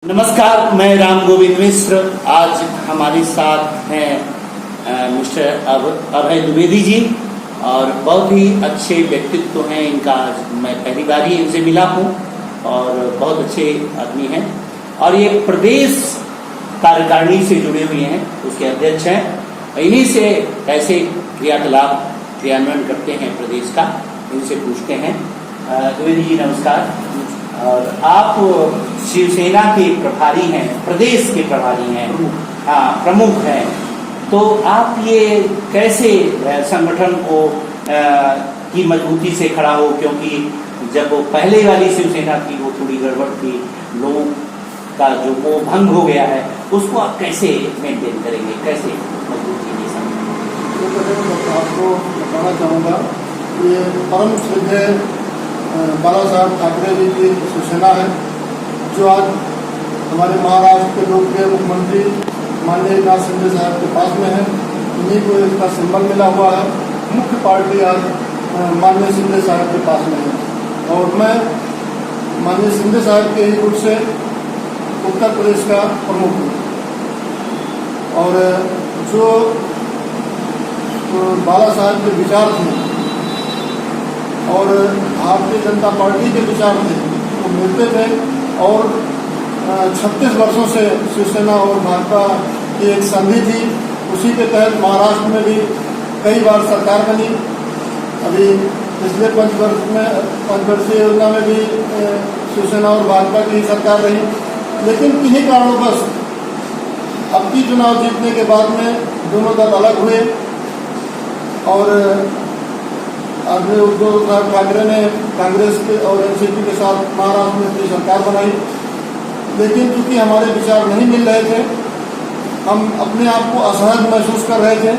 नमस्कार, मैं राम गोविंद मिश्र। आज हमारे साथ हैं मिस्टर अभय द्विवेदी जी और बहुत ही अच्छे व्यक्तित्व हैं इनका। आज मैं पहली बार ही इनसे मिला हूँ और बहुत अच्छे आदमी हैं और ये प्रदेश कार्यकारिणी से जुड़े हुए हैं, उसके अध्यक्ष हैं। इन्हीं से कैसे क्रियाकलाप क्रियान्वयन करते हैं प्रदेश का, इनसे पूछते हैं। द्विवेदी जी नमस्कार। और आप शिवसेना के प्रभारी हैं, प्रदेश के प्रभारी हैं, प्रमुख हैं, तो आप ये कैसे संगठन को की मजबूती से खड़ा हो, क्योंकि जब वो पहले वाली शिवसेना थी वो थोड़ी गड़बड़ थी, लोगों का जो वो भंग हो गया है, उसको आप कैसे मेंटेन करेंगे, कैसे मजबूती के साथ? आपको बताना चाहूँगा, ये परम श्रद्धेय बाला साहब ठाकरे जी की शिवसेना है, जो आज हमारे महाराष्ट्र के लोकप्रिय मुख्यमंत्री माननीय एकनाथ शिंदे साहब के पास में है। इन्हीं को इसका सिंबल मिला हुआ है। मुख्य पार्टी आज माननीय शिंदे साहब के पास में है और मैं माननीय शिंदे साहब के ही गुट से उत्तर प्रदेश का प्रमुख हूँ। और जो बाला साहब के विचार थे और भारतीय जनता पार्टी के विचार थे, वो मिलते थे और 36 वर्षों से शिवसेना और भाजपा की एक संधि थी। उसी के तहत महाराष्ट्र में भी कई बार सरकार बनी। अभी पिछले 5 वर्ष में पंचवर्षीय योजना में भी शिवसेना और भाजपा की सरकार रही, लेकिन किन्हीं कारणवश अब की चुनाव जीतने के बाद में दोनों दल अलग हुए और आदरणीय उद्धव साहब ठाकरे ने कांग्रेस के और एनसीपी के साथ महाराष्ट्र में अपनी सरकार बनाई। लेकिन चूंकि हमारे विचार नहीं मिल रहे थे, हम अपने आप को असहज महसूस कर रहे थे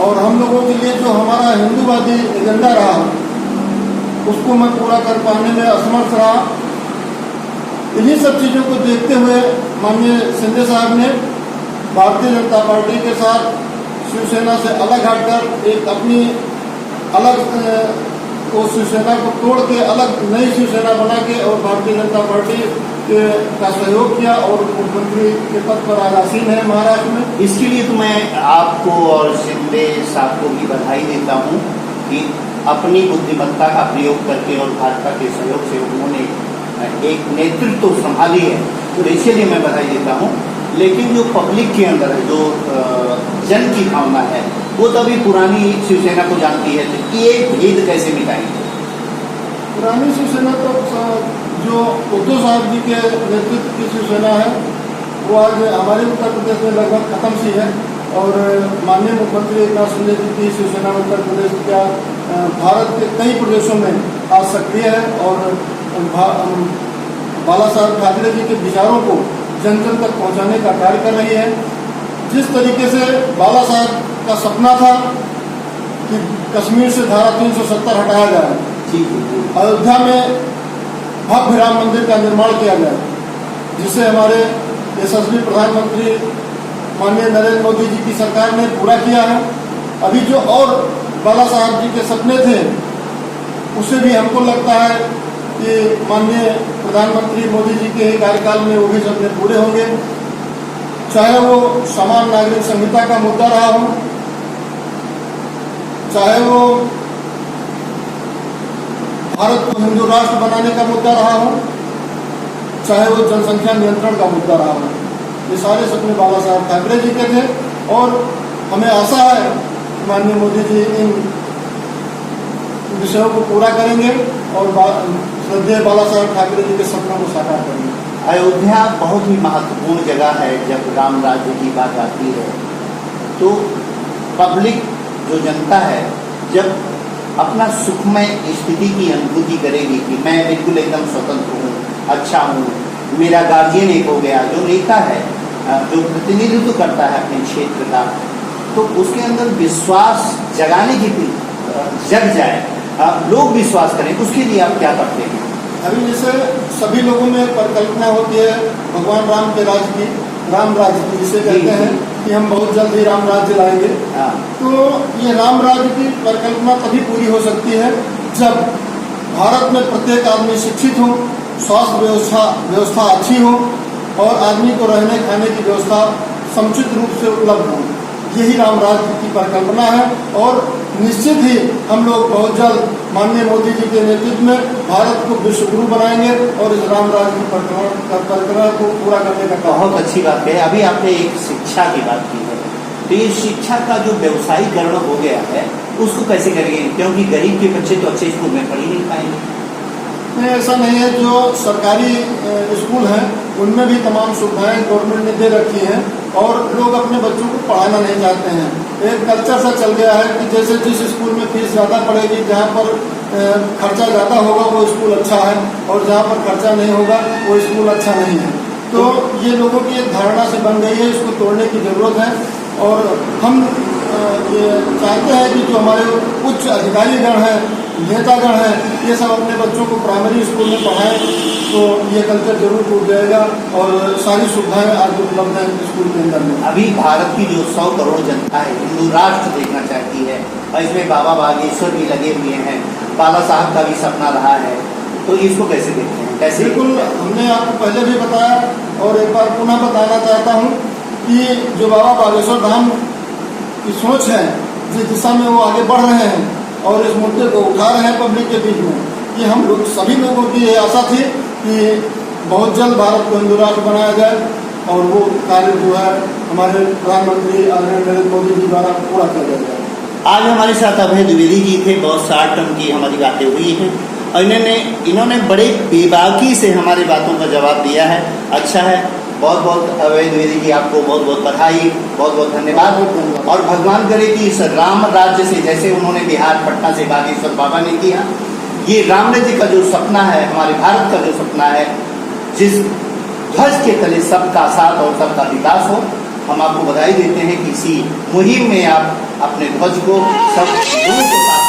और हम लोगों के लिए जो हमारा हिंदूवादी एजेंडा रहा उसको मैं पूरा कर पाने में असमर्थ रहा। इन्हीं सब चीज़ों को देखते हुए माननीय शिंदे साहब ने भारतीय जनता पार्टी के साथ शिवसेना से अलग हटकर एक अपनी अलग उस शिवसेना को तोड़ के अलग नई शिवसेना बना के और भारतीय जनता पार्टी का सहयोग किया और मुख्यमंत्री के पद पर आज आसीन है महाराष्ट्र में। इसके लिए तो मैं आपको और शिंदे साहब को भी बधाई देता हूँ कि अपनी बुद्धिमत्ता का प्रयोग करके और भाजपा के सहयोग से उन्होंने एक नेतृत्व संभाली है, तो इसके लिए मैं बधाई देता हूँ। लेकिन जो पब्लिक के अंदर है, जो जन की भावना है, वो तभी पुरानी शिवसेना को जानती है, तो ये भेद कैसे मिटाएंगे? पुरानी शिवसेना तो जो उद्धव साहब जी के नेतृत्व की शिवसेना है वो आज हमारे उत्तर प्रदेश में लगभग खत्म सी है और माननीय मुख्यमंत्री एकनाथ शिंदे जी की शिवसेना उत्तर प्रदेश का भारत के कई प्रदेशों में आज सक्रिय है और बाला साहब ठाकरे जी के विचारों को जन जन तक पहुंचाने का कार्य कर रही है। जिस तरीके से बाला साहब का सपना था कि कश्मीर से धारा 370 हटाया जाए, अयोध्या में भव्य राम मंदिर का निर्माण किया जाए, जिसे हमारे यशस्वी प्रधानमंत्री माननीय नरेंद्र मोदी जी की सरकार ने पूरा किया है। अभी जो और बाला साहब जी के सपने थे उसे भी हमको लगता है कि माननीय प्रधानमंत्री मोदी जी के कार्यकाल में वो भी सपने पूरे होंगे। चाहे वो समान नागरिक संहिता का मुद्दा रहा हो, चाहे वो भारत को हिंदू राष्ट्र बनाने का मुद्दा रहा हो, चाहे वो जनसंख्या नियंत्रण का मुद्दा रहा हो, ये सारे सपने बाला साहब ठाकरे जी के थे और हमें आशा है कि माननीय मोदी जी इन विषयों को पूरा करेंगे और श्रद्धेय बाला साहब ठाकरे जी के सपनों को साकार करेंगे। अयोध्या बहुत ही महत्वपूर्ण जगह है। जब राम राज्य की बात आती है तो पब्लिक जो जनता है जब अपना सुखमय स्थिति की अनुभूति करेगी कि मैं बिल्कुल एकदम स्वतंत्र हूँ, अच्छा हूँ, मेरा गार्जियन एक हो गया, जो नेता है जो प्रतिनिधित्व करता है अपने क्षेत्र का, तो उसके अंदर विश्वास जगाने की जग जाए, लोग विश्वास करें, उसके लिए आप क्या करते हैं? अभी जैसे सभी लोगों में परिकल्पना होती है भगवान राम के राज की, राम राज्य की, जिसे कहते हैं कि हम बहुत जल्द ही राम राज्य लाएंगे। तो ये राम राज्य की परिकल्पना तभी पूरी हो सकती है जब भारत में प्रत्येक आदमी शिक्षित हो, स्वास्थ्य व्यवस्था अच्छी हो और आदमी को रहने खाने की व्यवस्था समुचित रूप से उपलब्ध हो। यही राम राज्य की परिकल्पना है और निश्चित ही हम लोग बहुत जल्द माननीय मोदी जी के नेतृत्व में भारत को विश्व गुरु बनाएंगे और इस राम राज्य की परिकल्पना को पूरा करने का काम। बहुत अच्छी बात है। अभी आपने एक शिक्षा की बात की है, तो ये शिक्षा का जो व्यवसायीकरण हो गया है उसको कैसे करेंगे, क्योंकि गरीब के बच्चे तो अच्छे स्कूल में पढ़ ही नहीं पाएंगे। नहीं, ऐसा नहीं है। जो सरकारी स्कूल हैं उनमें भी तमाम सुविधाएं गवर्नमेंट ने दे रखी हैं और लोग अपने बच्चों को पढ़ाना नहीं चाहते हैं। एक कल्चर सा चल गया है कि जैसे जिस स्कूल में फीस ज़्यादा पड़ेगी, जहाँ पर खर्चा ज़्यादा होगा वो स्कूल अच्छा है और जहाँ पर खर्चा नहीं होगा वो स्कूल अच्छा नहीं है। तो ये लोगों की एक धारणा से बन गई है, इसको तोड़ने की ज़रूरत है। और हम ये चाहते हैं कि जो हमारे उच्च अधिकारीगण हैं, नेतागण हैं, ये सब अपने बच्चों को प्राइमरी स्कूल में पढ़ाएं तो ये कल्चर जरूर टूट जाएगा और सारी सुविधाएं आज उपलब्ध हैं स्कूल के अंदर में। अभी भारत की जो 100 करोड़ जनता है हिंदू राष्ट्र देखना चाहती है और इसमें बाबा बागेश्वर भी लगे हुए हैं, बाला साहब का भी सपना रहा है, तो इसको कैसे देखते हैं? कैसे? बिल्कुल, हमने आपको पहले भी बताया और एक बार पुनः बताना चाहता हूँ कि जो बाबा बागेश्वर धाम की सोच है, जिस दिशा में वो आगे बढ़ रहे हैं और इस मुद्दे को उठा रहे हैं पब्लिक के बीच में, कि हम लोग सभी लोगों की ये आशा थी कि बहुत जल्द भारत को हिंदू राष्ट्र बनाया जाए और वो कार्य जो है हमारे प्रधानमंत्री आदरणीय नरेंद्र मोदी जी द्वारा पूरा किया जाएगा। आज हमारे साथ अभय द्विवेदी जी थे, बहुत शॉर्ट टर्म की हमारी बातें हुई हैं और इन्होंने बड़े बेबाकी से हमारी बातों का जवाब दिया है। अच्छा है, बहुत बहुत अभय द्विवेदी जी आपको बहुत बहुत बधाई, बहुत बहुत धन्यवाद। और भगवान करे कि इस राम राज्य से, जैसे उन्होंने बिहार पटना से बागेश्वर बाबा ने किया, ये राम राज्य का जो सपना है, हमारे भारत का जो सपना है, जिस ध्वज के तले सबका साथ और सबका विकास हो, हम आपको बधाई देते हैं कि इसी मुहिम में आप अपने ध्वज को सब